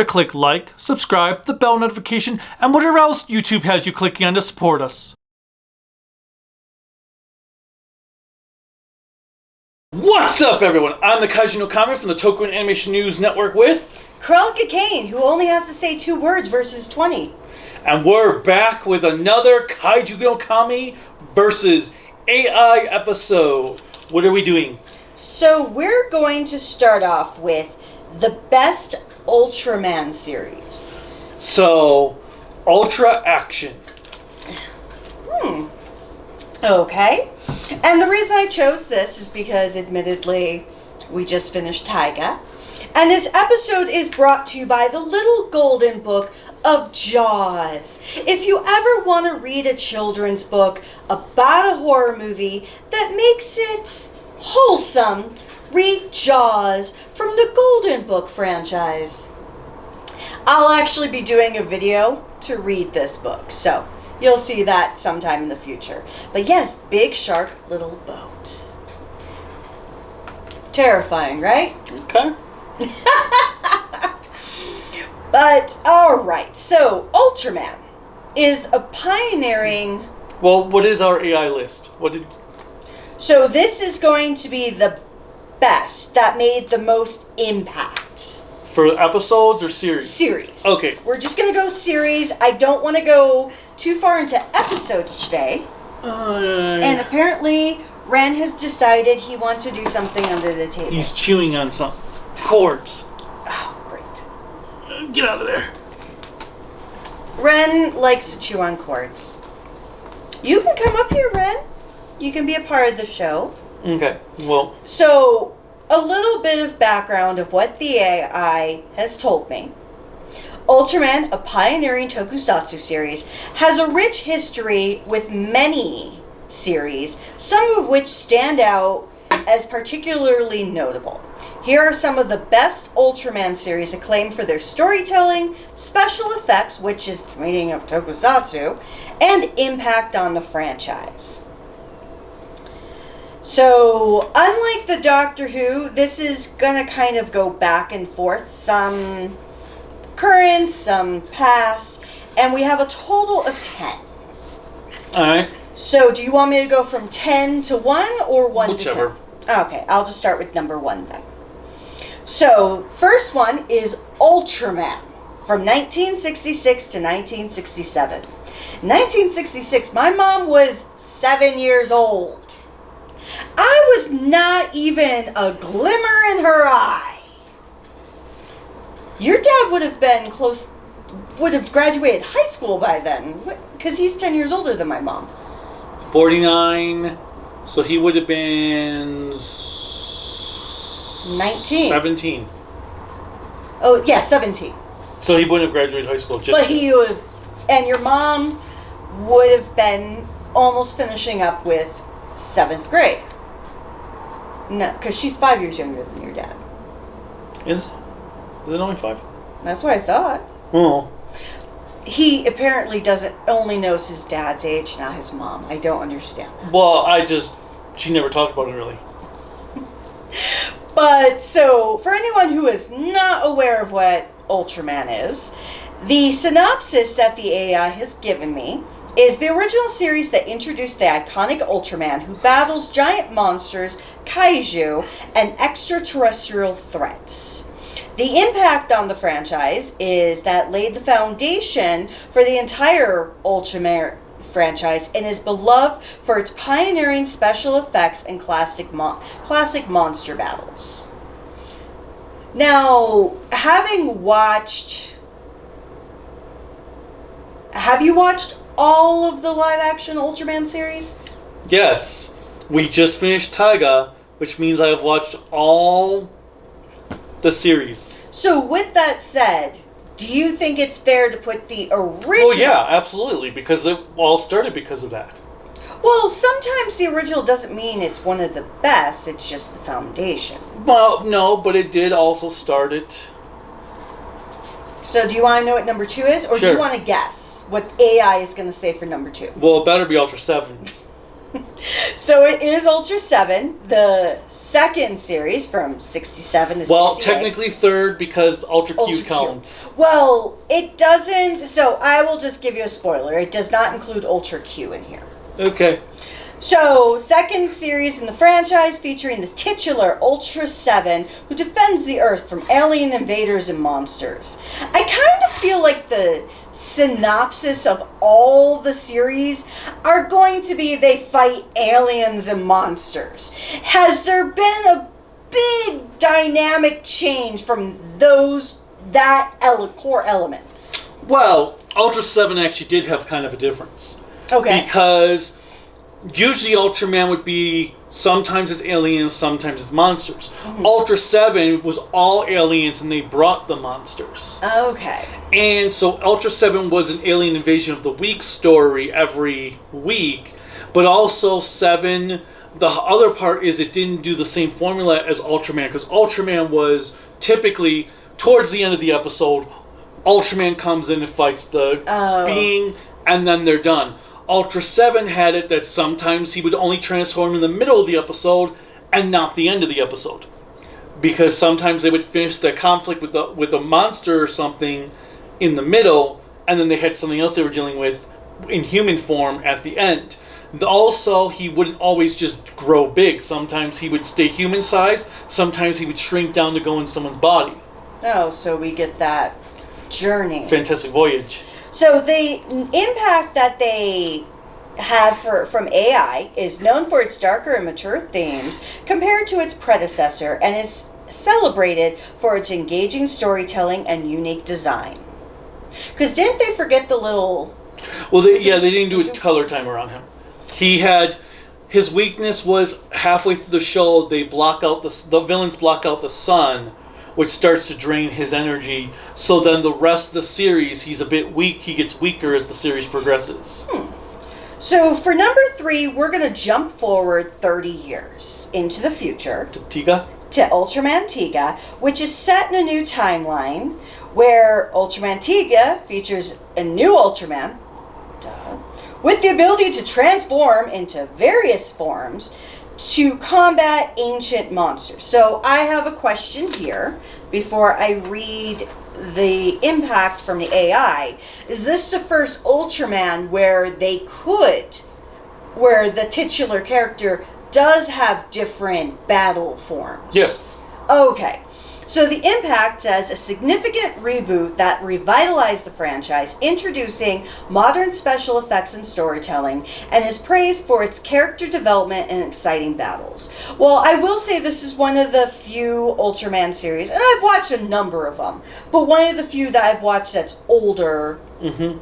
to click like, subscribe, the bell notification, and whatever else YouTube has you clicking on to support us. What's up, everyone? I'm the Kaiju no Kami from the Toku and Animation News Network with Cruellica Kain, who only has to say 2 words versus 20. And we're back with another Kaiju no Kami versus AI episode. What are we doing? So we're going to start off with the best Ultraman series. So, Ultra Action. Okay. And the reason I chose this is because, admittedly, we just finished Taiga. And this episode is brought to you by the Little Golden Book of Jaws. If you ever want to read a children's book about a horror movie that makes it wholesome, read Jaws from the Golden Book franchise. I'll actually be doing a video to read this book, so you'll see that sometime in the future. But yes, big shark, little boat. Terrifying, right? Okay. But, alright, so Ultraman is a pioneering... Well, what is our AI list? So this is going to be the best, that made the most impact. For episodes or series? Series. Okay. We're just going to go series. I don't want to go too far into episodes today. And apparently, Ren has decided he wants to do something under the table. He's chewing on some cords. Oh, great. Get out of there. Ren likes to chew on cords. You can come up here, Ren. You can be a part of the show. Okay, well. So, a little bit of background of what the AI has told me. Ultraman, a pioneering tokusatsu series, has a rich history with many series, some of which stand out as particularly notable. Here are some of the best Ultraman series acclaimed for their storytelling, special effects, which is the meaning of tokusatsu, and impact on the franchise. So, unlike the Doctor Who, this is going to kind of go back and forth. Some current, some past, and we have a total of 10. Alright. So, do you want me to go from 10 to 1 or 1 Whichever. to 10? Okay, I'll just start with number 1 then. So, first one is Ultraman from 1966 to 1967. 1966, my mom was 7 years old. I was not even a glimmer in her eye. Your dad would have graduated high school by then, because he's 10 years older than my mom. 49, so he would have been 19. 17. Oh, yeah, 17. So he wouldn't have graduated high school. But he would have, and your mom would have been almost finishing up with 7th grade. No, because she's 5 years younger than your dad. Is it only 5? That's what I thought. Oh. He apparently only knows his dad's age, not his mom. I don't understand that. Well, she never talked about it really. But, so, for anyone who is not aware of what Ultraman is, the synopsis that the AI has given me is the original series that introduced the iconic Ultraman who battles giant monsters, Kaiju, and extraterrestrial threats. The impact on the franchise is that laid the foundation for the entire Ultraman franchise and is beloved for its pioneering special effects and classic monster battles. Now, have you watched all of the live-action Ultraman series? Yes. We just finished Taiga, which means I have watched all the series. So, with that said, do you think it's fair to put the original... Well, yeah, absolutely, because it all started because of that. Well, sometimes the original doesn't mean it's one of the best, it's just the foundation. Well, no, but it did also start it. So, do you want to know what number 2 is, or Sure. do you want to guess what AI is going to say for number 2? Well, it better be Ultra 7. So it is Ultra 7, the second series from 67 to 68. Well, technically third because Ultra Q counts. Well, it doesn't. So I will just give you a spoiler. It does not include Ultra Q in here. Okay. So, second series in the franchise featuring the titular Ultra 7 who defends the Earth from alien invaders and monsters. I kind of feel like the synopsis of all the series are going to be they fight aliens and monsters. Has there been a big dynamic change from that core element? Well, Ultra 7 actually did have kind of a difference. Okay. Because usually Ultraman would be sometimes it's aliens, sometimes it's monsters. Mm-hmm. Ultra 7 was all aliens and they brought the monsters. Okay. And so Ultra 7 was an alien invasion of the week story every week. But also 7, the other part is it didn't do the same formula as Ultraman. Because Ultraman was typically, towards the end of the episode, Ultraman comes in and fights the being and then they're done. Ultra 7 had it that sometimes he would only transform in the middle of the episode and not the end of the episode. Because sometimes they would finish the conflict with a monster or something in the middle, and then they had something else they were dealing with in human form at the end. Also, he wouldn't always just grow big. Sometimes he would stay human size, sometimes he would shrink down to go in someone's body. Oh, so we get that journey. Fantastic Voyage. So the impact that they have from AI is known for its darker and mature themes compared to its predecessor and is celebrated for its engaging storytelling and unique design. Because didn't they forget the little... Well, they didn't do a color timer on him. His weakness was halfway through the show, they block out the villains block out the sun, which starts to drain his energy. So then the rest of the series, he's a bit weak. He gets weaker as the series progresses. So for number 3, we're going to jump forward 30 years into the future. To Tiga? To Ultraman Tiga, which is set in a new timeline where Ultraman Tiga features a new Ultraman, with the ability to transform into various forms to combat ancient monsters. So I have a question here before I read the impact from the AI. Is this the first Ultraman where the titular character does have different battle forms? Yes. Okay. So the impact says a significant reboot that revitalized the franchise, introducing modern special effects and storytelling, and is praised for its character development and exciting battles. Well, I will say this is one of the few Ultraman series, and I've watched a number of them, but one of the few that I've watched that's older. Mm-hmm.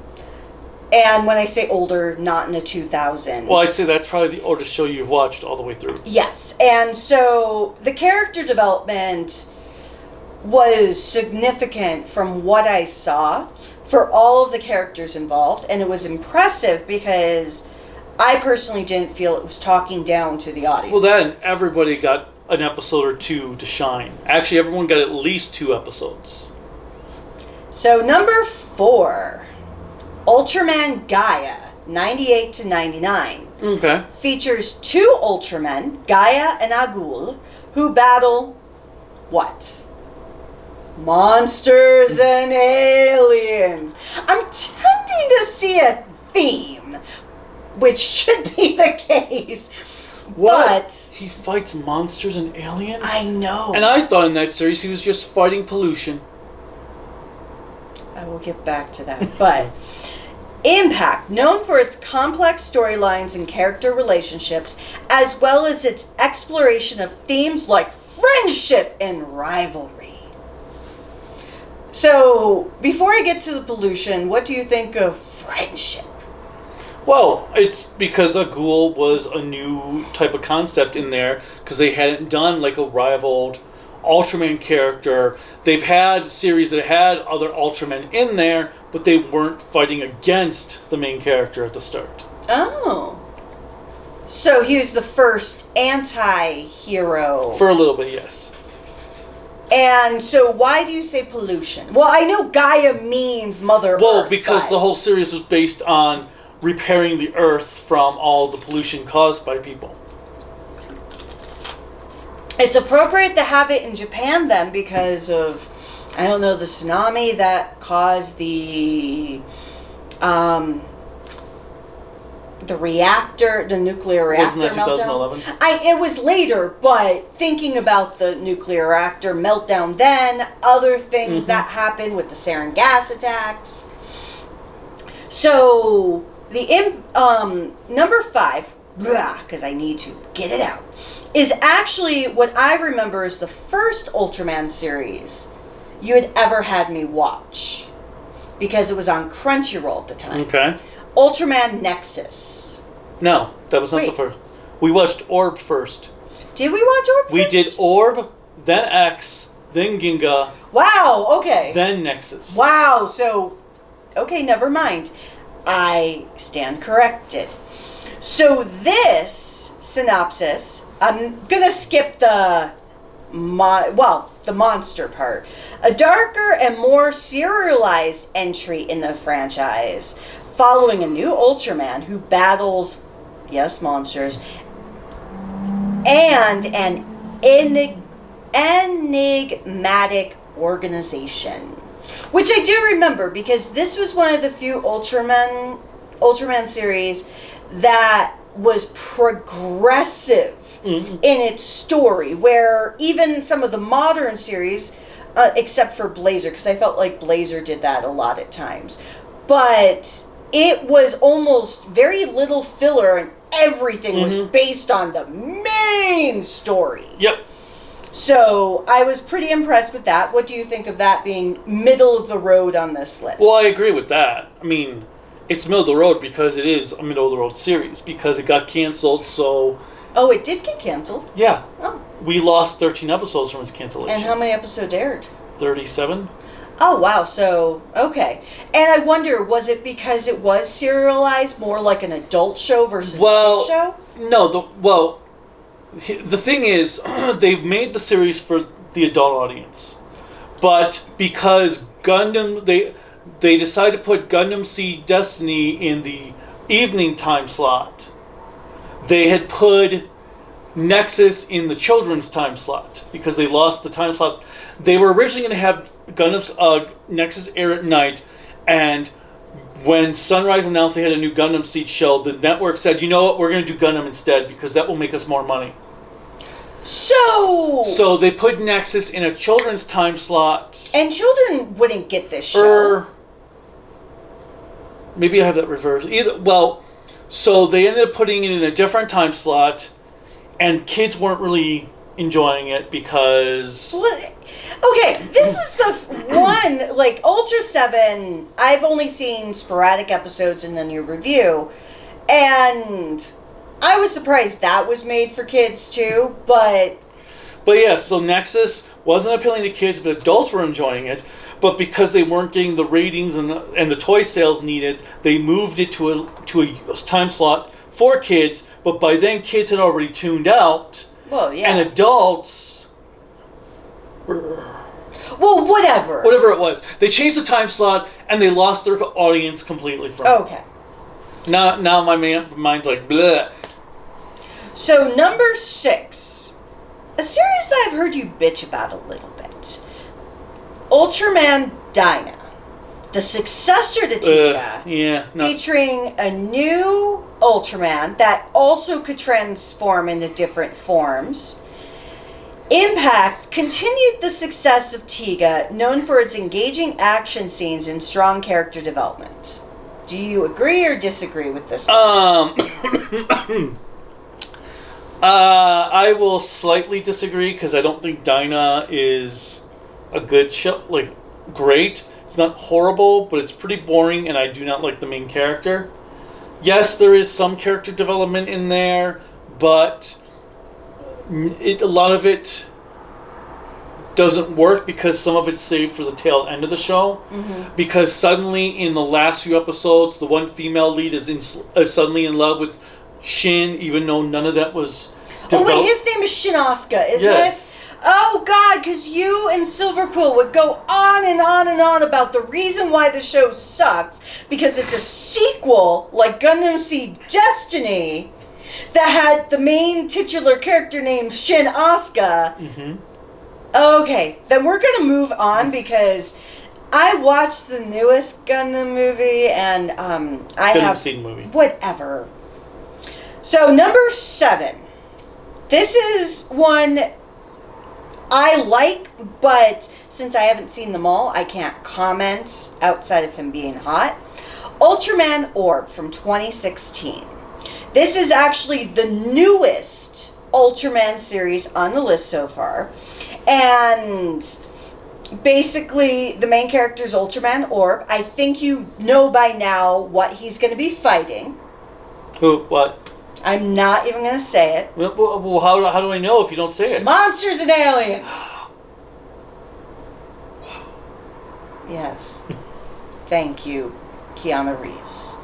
And when I say older, not in the 2000s. Well, I'd say that's probably the oldest show you've watched all the way through. Yes, and so the character development was significant from what I saw for all of the characters involved, and it was impressive because I personally didn't feel it was talking down to the audience. Well, then everybody got an episode or two to shine. Actually, everyone got at least 2 episodes. So number 4, Ultraman Gaia, 98 to 99. Okay. Features 2 Ultramen, Gaia and Agul, who battle what? Monsters and aliens. I'm tending to see a theme, which should be the case. What? But he fights monsters and aliens? I know. And I thought in that series he was just fighting pollution. I will get back to that. But Impact, known for its complex storylines and character relationships, as well as its exploration of themes like friendship and rivalry. So, before I get to the pollution, what do you think of friendship? Well, it's because a ghoul was a new type of concept in there, because they hadn't done like a rivaled Ultraman character. They've had series that had other Ultramen in there, but they weren't fighting against the main character at the start. Oh. So he was the first anti-hero. For a little bit, yes. And so why do you say pollution? Well, I know Gaia means mother Well, Earth, because the whole series was based on repairing the Earth from all the pollution caused by people. It's appropriate to have it in Japan then because of, I don't know, the tsunami that caused the reactor, the nuclear reactor Wasn't that meltdown. 2011? It was later, but thinking about the nuclear reactor meltdown then, other things that happened with the sarin gas attacks. So, the number 5, because I need to get it out, is actually what I remember is the first Ultraman series you had ever had me watch. Because it was on Crunchyroll at the time. Okay. Ultraman Nexus. No, that was not the first. We watched Orb first. Did we watch Orb first? We did Orb, then X, then Ginga. Wow, okay. Then Nexus. Wow, so, okay, never mind. I stand corrected. So this synopsis, I'm going to skip the monster part. A darker and more serialized entry in the franchise, following a new Ultraman who battles, yes, monsters, and an enigmatic organization. Which I do remember because this was one of the few Ultraman series that was progressive in its story, where even some of the modern series, except for Blazer, because I felt like Blazer did that a lot at times, but it was almost very little filler and everything was based on the main story. Yep. So I was pretty impressed with that. What do you think of that being middle of the road on this list? Well, I agree with that. I mean, it's middle of the road because it is a middle of the road series because it got canceled, so... Oh, it did get canceled? Yeah. Oh. We lost 13 episodes from its cancellation. And how many episodes aired? 37. Oh, wow. So, okay. And I wonder, was it because it was serialized more like an adult show versus a kid show? No, the thing is, they made the series for the adult audience. But because Gundam, they decided to put Gundam Seed Destiny in the evening time slot. They had put Nexus in the children's time slot because they lost the time slot. They were originally going to have Gundam's Nexus air at night, and when Sunrise announced they had a new Gundam Seed show, the network said, you know what, we're going to do Gundam instead because that will make us more money. So they put Nexus in a children's time slot. And children wouldn't get this show. Maybe I have that reversed. So they ended up putting it in a different time slot, and kids weren't really enjoying it because... Okay, this is the one, like, Ultra 7, I've only seen sporadic episodes in the new review, and I was surprised that was made for kids, too, but... But yeah, so Nexus wasn't appealing to kids, but adults were enjoying it, but because they weren't getting the ratings and the toy sales needed, they moved it to a time slot for kids, but by then kids had already tuned out. Well, yeah. And adults... Well, whatever. Whatever it was. They changed the time slot, and they lost their audience completely from it. Okay. Now my mind's like, bleh. So, number 6. A series that I've heard you bitch about a little bit. Ultraman Dyna. The successor to Tiga. Featuring a new Ultraman that also could transform into different forms. Impact continued the success of Tiga, known for its engaging action scenes and strong character development. Do you agree or disagree with this one? I will slightly disagree because I don't think Dyna is a good show. Like, great. It's not horrible, but it's pretty boring, and I do not like the main character. Yes, there is some character development in there, but a lot of it doesn't work because some of it's saved for the tail end of the show. Mm-hmm. Because suddenly, in the last few episodes, the one female lead is suddenly in love with Shin, even though none of that was developed. Oh wait, his name is Shin Asuka, isn't it? Oh, God, because you and Silver Quill would go on and on and on about the reason why the show sucks, because it's a sequel, like Gundam Seed Destiny, that had the main titular character named Shin Asuka. Mm-hmm. Okay, then we're going to move on, because I watched the newest Gundam movie, and I have seen the movie. Whatever. So, number 7. This is one I like, but since I haven't seen them all, I can't comment outside of him being hot. Ultraman Orb from 2016. This is actually the newest Ultraman series on the list so far. And basically, the main character is Ultraman Orb. I think you know by now what he's going to be fighting. Who? What? I'm not even going to say it. Well, how do I know if you don't say it? Monsters and aliens. Yes. Thank you, Keanu Reeves.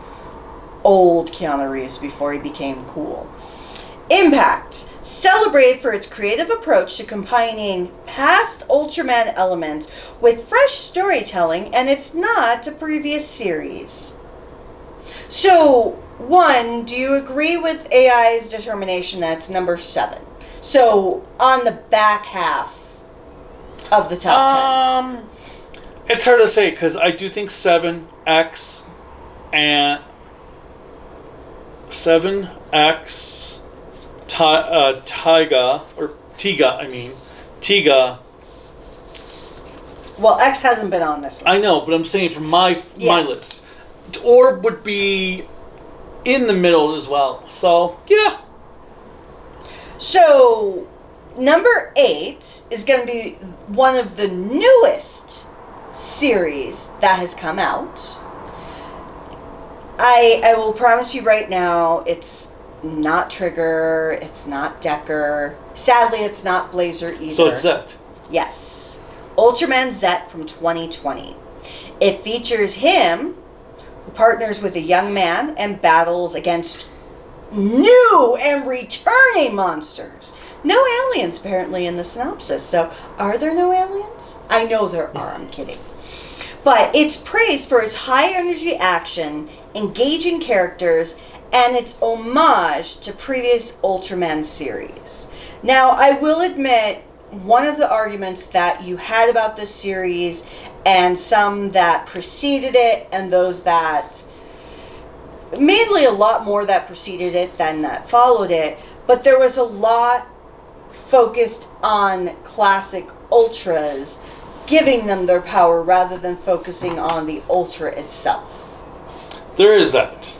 Old Keanu Reeves before he became cool. Impact. Celebrated for its creative approach to combining past Ultraman elements with fresh storytelling, and it's not a previous series. So, 1, do you agree with AI's determination that's number 7? So, on the back half of the top 10. It's hard to say, because I do think 7X and 7X Tiga. Well, X hasn't been on this list. I know, but I'm saying from my list. Orb would be in the middle as well. So, yeah. So, number 8 is going to be one of the newest series that has come out. I will promise you right now, it's not Trigger, it's not Decker. Sadly, it's not Blazer either. So it's Zet. Yes. Ultraman Zet from 2020. It features him, who partners with a young man and battles against new and returning monsters. No aliens, apparently, in the synopsis. So, are there no aliens? I know there are, I'm kidding. But it's praised for its high-energy action, engaging characters, and its homage to previous Ultraman series. Now, I will admit, one of the arguments that you had about this series, and some that preceded it, and those that, mainly a lot more that preceded it than that followed it, but there was a lot focused on classic Ultras, giving them their power rather than focusing on the Ultra itself. There is that.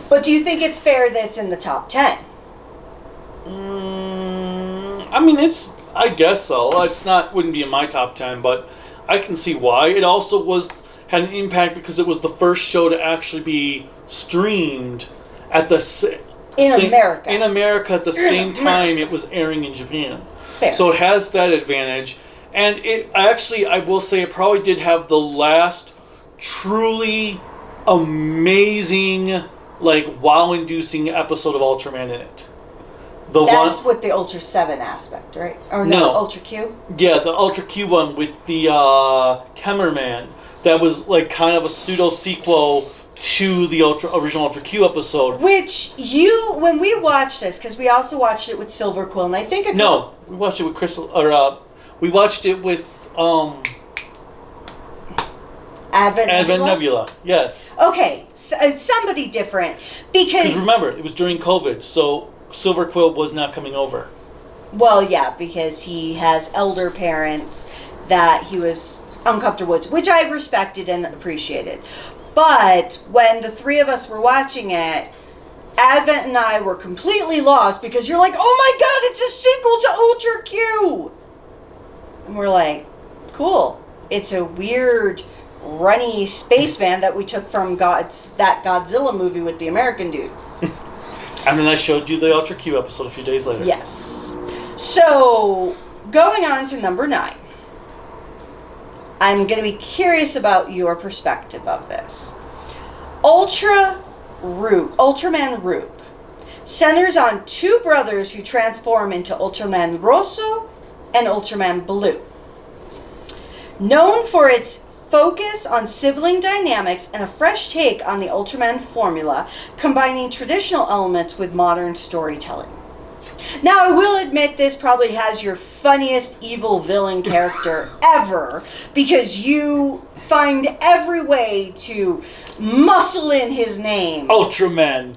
But do you think it's fair that it's in the top 10? I mean, I guess so. Wouldn't be in my top 10, but I can see why. It also had an impact because it was the first show to actually be streamed at America. In America at the same time it was airing in Japan. Fair. So it has that advantage. And I will say it probably did have the last truly amazing, wow-inducing episode of Ultraman in it. That's with the Ultra 7 aspect, right? Or no, Ultra Q? Yeah, the Ultra Q one with the Cameraman. That was kind of a pseudo-sequel to the original Ultra Q episode. Which when we watched this, because we also watched it with Silver Quill, and I think... we watched it with Crystal, we watched it with, Advent Nebula, yes. Okay, somebody different, because remember, it was during COVID, so Silver Quill was not coming over. Well, yeah, because he has elder parents that he was uncomfortable with, which I respected and appreciated. But when the three of us were watching it, Advent and I were completely lost because you're like, oh my god, it's a sequel to Ultra Q! And we're like, cool. It's a weird, runny spaceman that we took from that Godzilla movie with the American dude. And then I showed you the Ultra Q episode a few days later. Yes. So, going on to number 9. I'm going to be curious about your perspective of this. Ultraman Roop. centers on two brothers who transform into Ultraman Rosso and Ultraman Blue. Known for its focus on sibling dynamics and a fresh take on the Ultraman formula, combining traditional elements with modern storytelling. Now, I will admit this probably has your funniest evil villain character ever, because you find every way to muscle in his name. Ultraman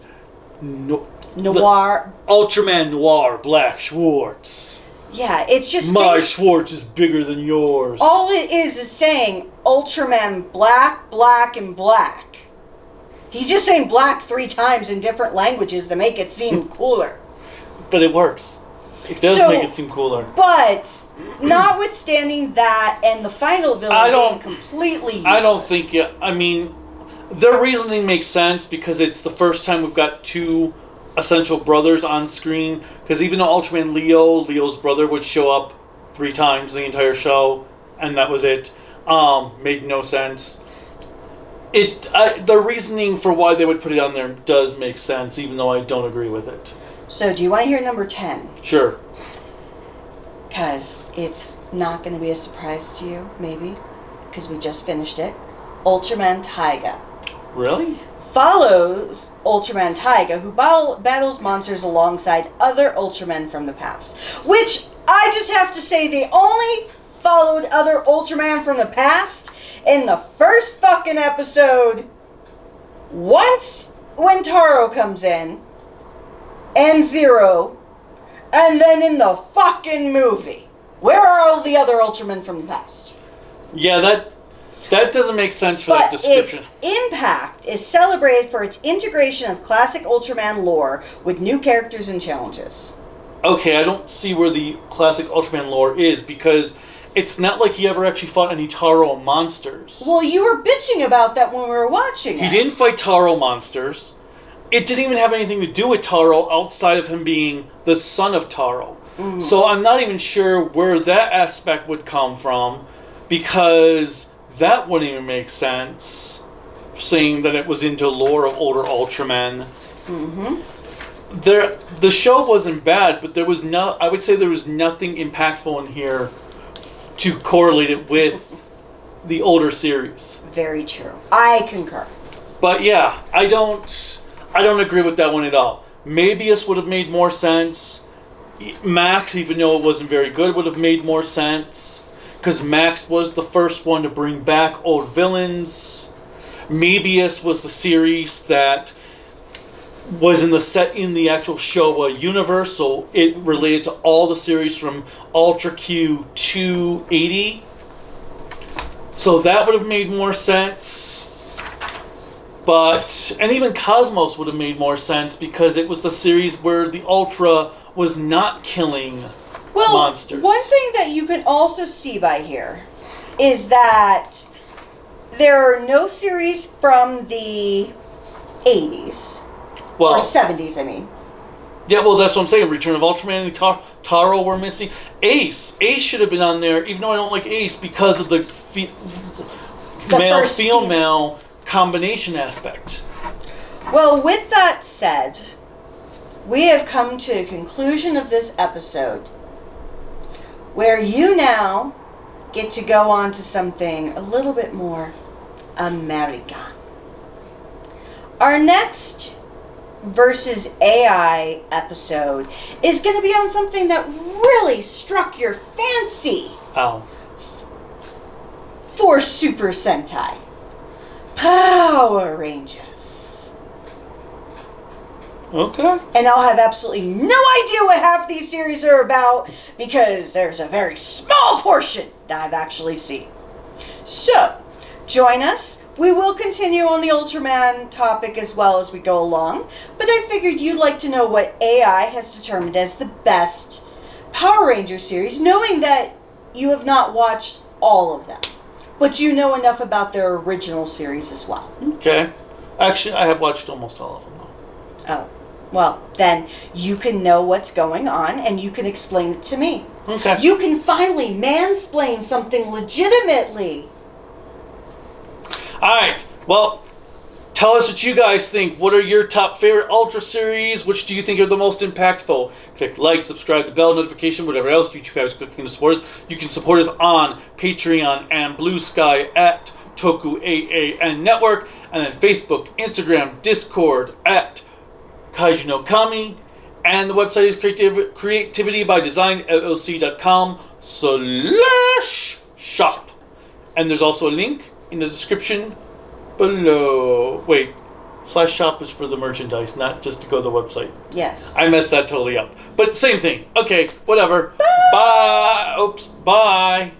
Noir. Ultraman Noir, Black Schwartz. Yeah, it's just... My Schwartz is bigger than yours. All it is saying Ultraman black, black, and black. He's just saying black 3 times in different languages to make it seem cooler. But it works. It does make it seem cooler. But, notwithstanding that and the final villain being completely useless. I don't think... I mean, their reasoning makes sense because it's the first time we've got 2 essential brothers on screen. Because even though Ultraman Leo's brother would show up 3 times the entire show, and that was it, made no sense. The reasoning for why they would put it on there does make sense, even though I don't agree with it. So, do you want to hear number 10? Sure. Because it's not going to be a surprise to you, maybe, because we just finished it. Ultraman Taiga. Really? Follows Ultraman Taiga, who battles monsters alongside other Ultramen from the past. Which, I just have to say, they only followed other Ultraman from the past in the first fucking episode. Once, when Taro comes in, and Zero, and then in the fucking movie. Where are all the other Ultramen from the past? Yeah, that doesn't make sense for that description. Its impact is celebrated for its integration of classic Ultraman lore with new characters and challenges. Okay, I don't see where the classic Ultraman lore is, because it's not like he ever actually fought any Taro monsters. Well, you were bitching about that when we were watching it. He didn't fight Taro monsters. It didn't even have anything to do with Taro outside of him being the son of Taro. Mm-hmm. So I'm not even sure where that aspect would come from, because that wouldn't even make sense, saying that it was into lore of older Ultramen. Mm-hmm. The show wasn't bad, but I would say there was nothing impactful in here to correlate it with the older series. Very true. I concur. But yeah, I don't agree with that one at all. Mabius would have made more sense. Max, even though it wasn't very good, would have made more sense. Because Max was the first one to bring back old villains. Mabius was the series that was in the actual Showa universe, so it related to all the series from Ultra Q 280. So that would have made more sense. And even Cosmos would have made more sense because it was the series where the Ultra was not killing monsters. One thing that you can also see by here is that there are no series from the 80s. Or 70s, I mean. Yeah, well, that's what I'm saying. Return of Ultraman and Taro were missing. Ace should have been on there, even though I don't like Ace, because of the male-female combination aspect. Well, with that said, we have come to a conclusion of this episode where you now get to go on to something a little bit more American. Our next versus AI episode is going to be on something that really struck your fancy. Oh. For Super Sentai. Power Rangers. Okay. And I'll have absolutely no idea what half these series are about because there's a very small portion that I've actually seen. So, join us. We will continue on the Ultraman topic as well as we go along, but I figured you'd like to know what AI has determined as the best Power Ranger series, knowing that you have not watched all of them, but you know enough about their original series as well. Okay. Actually, I have watched almost all of them, though. Oh. Well, then you can know what's going on and you can explain it to me. Okay. You can finally mansplain something legitimately. Alright, well, Tell us what you guys think. What are your top favorite Ultra series? Which do you think are the most impactful? Click like, subscribe, the bell notification, whatever else you guys are clicking to support us. You can support us on Patreon and Bluesky at tokuaannetwork, Network, and then Facebook, Instagram, Discord at Kaiju no Kami, and the website is creativitybydesignllc.com/shop. And there's also a link in the description below. Wait, /shop is for the merchandise, not just to go to the website. Yes. I messed that totally up. But same thing. Okay, whatever. Bye. Oops. Bye.